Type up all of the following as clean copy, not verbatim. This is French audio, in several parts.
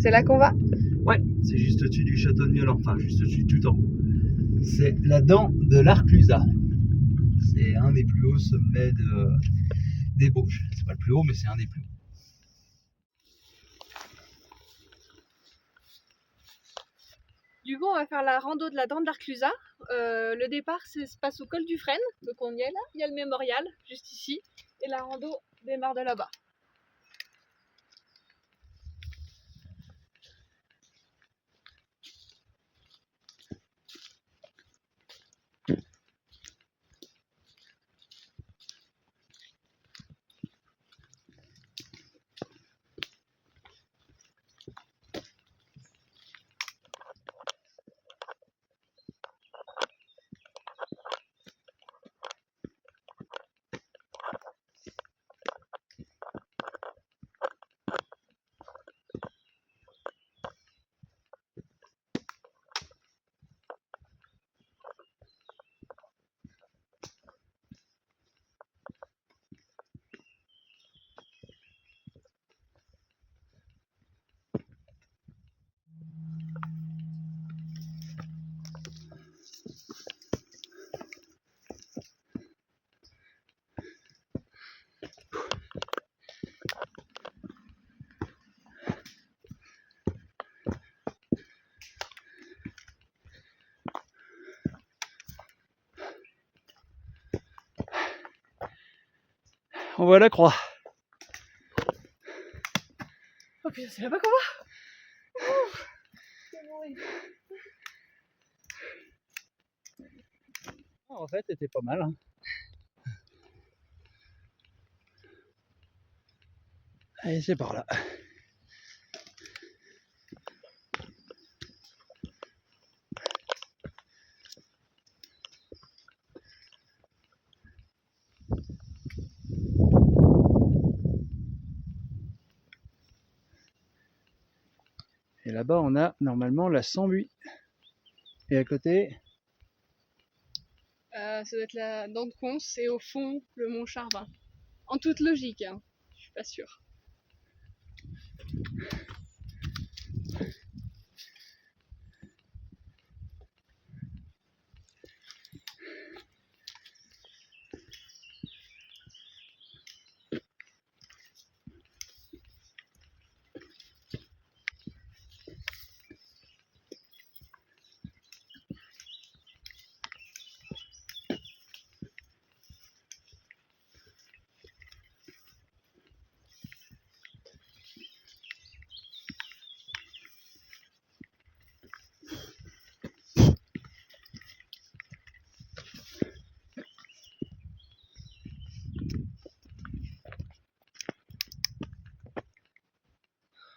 C'est là qu'on va? Ouais, c'est juste au-dessus du château de Miolans, enfin juste au-dessus tout en haut. C'est la dent de l'Arclusat. C'est un des plus hauts sommets des Bauges. C'est pas le plus haut, mais c'est un des plus hauts. Du coup, on va faire la rando de la dent de l'Arclusat. Le départ se passe au col du Frêne, donc on y est là. Il y a le mémorial, juste ici. Et la rando démarre de là-bas. On voit la croix. Oh putain, c'est là-bas qu'on va. C'est bon. En fait, c'était pas mal. Hein. Allez, c'est par là. Et là-bas, on a normalement la Sambuie. Et à côté, Ça doit être la dent de Conce et au fond, le mont Charvin. En toute logique, hein. Je suis pas sûre.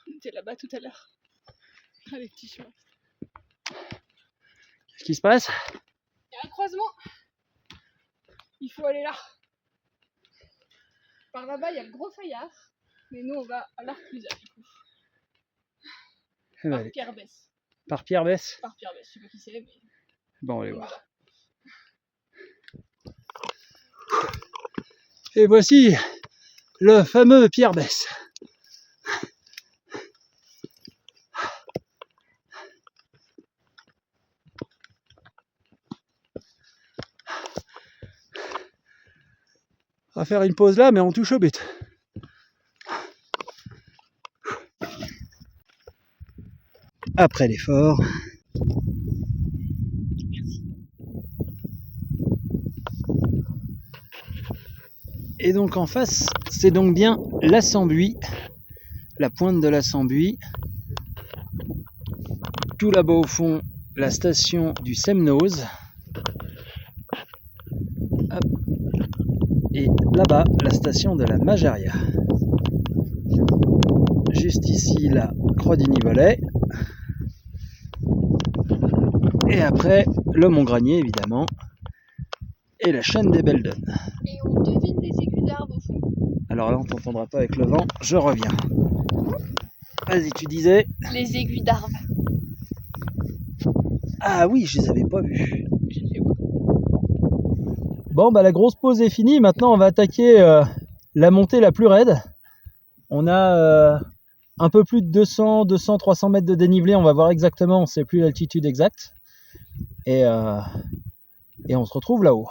On était là-bas tout à l'heure. Ah, les petits chemins. qu'est-ce qui se passe? Il y a un croisement. Il faut aller là. Par là-bas, il y a le Gros Fayard. Mais nous, on va à l'Arclusat, du coup. Par Pierre Besse. Par Pierre Besse? Par Pierre Besse, je sais pas qui c'est, mais... Bon, on va aller voir. Et voici le fameux Pierre Besse. On va faire une pause là, mais on touche au but. Après l'effort. Et donc en face, c'est donc bien la Sambuie, la pointe de la Sambuie. Tout là-bas au fond, la station du Semnoz. Hop. Et là-bas, la station de la Majaria. Juste ici, la Croix du Nivolet. Et après, le Mont Granier, évidemment. Et la chaîne des Belles Donnes. Et on devine des aigus d'arbres au fond. Alors là, on t'entendra pas avec le vent, je reviens. Vas-y, tu disais? Les aiguilles d'arbres. Ah oui, je les avais pas vus. Bon, bah la grosse pause est finie. Maintenant, on va attaquer la montée la plus raide. On a un peu plus de 200-300 mètres de dénivelé, on va voir exactement, on ne sait plus l'altitude exacte. Et on se retrouve là-haut.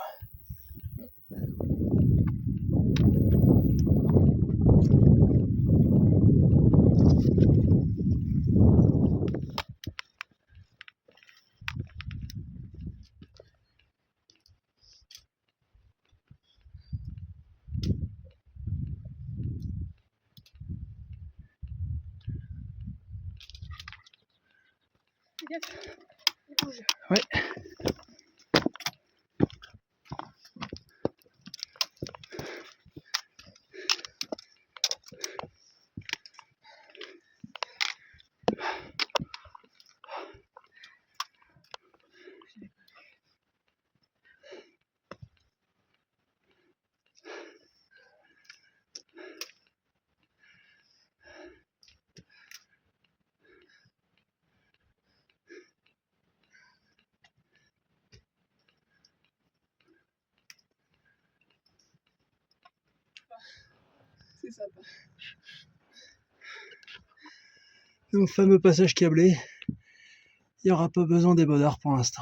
Ouais. C'est sympa. Au fameux passage câblé, il n'y aura pas besoin des bodards pour l'instant.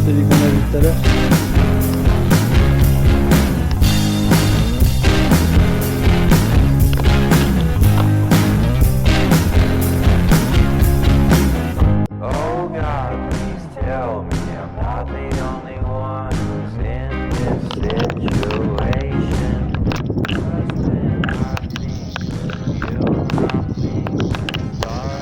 Celui qu'on a vu tout à l'heure. Oh God, please tell me I'm not the only one who's in this situation. Just when I think you and me started shaking.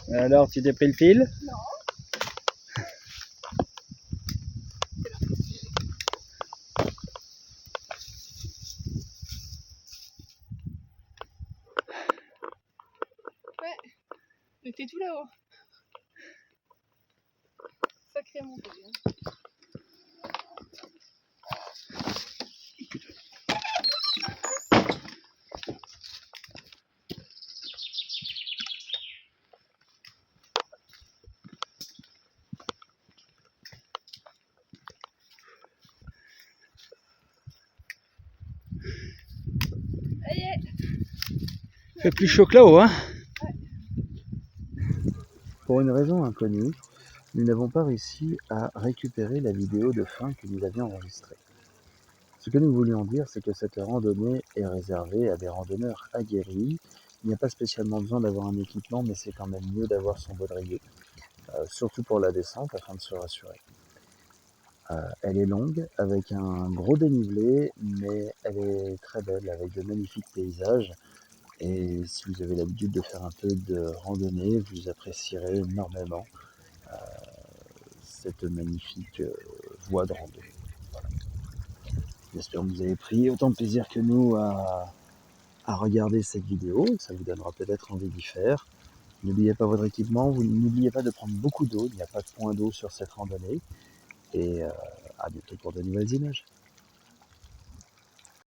Alors, tu t'es pris le fil? Non. Ouais, mais t'es tout là-haut. Sacré montée. Hein. Il fait plus chaud que là-haut, hein? Pour une raison inconnue, nous n'avons pas réussi à récupérer la vidéo de fin que nous avions enregistrée. Ce que nous voulions dire, c'est que cette randonnée est réservée à des randonneurs aguerris. Il n'y a pas spécialement besoin d'avoir un équipement, mais c'est quand même mieux d'avoir son baudrier, surtout pour la descente, afin de se rassurer. Elle est longue, avec un gros dénivelé, mais elle est très belle, avec de magnifiques paysages. Et si vous avez l'habitude de faire un peu de randonnée, vous apprécierez énormément cette magnifique voie de randonnée. Voilà. J'espère que vous avez pris autant de plaisir que nous à regarder cette vidéo, ça vous donnera peut-être envie d'y faire. N'oubliez pas votre équipement, n'oubliez pas de prendre beaucoup d'eau, il n'y a pas de point d'eau sur cette randonnée. Et à bientôt pour de nouvelles images.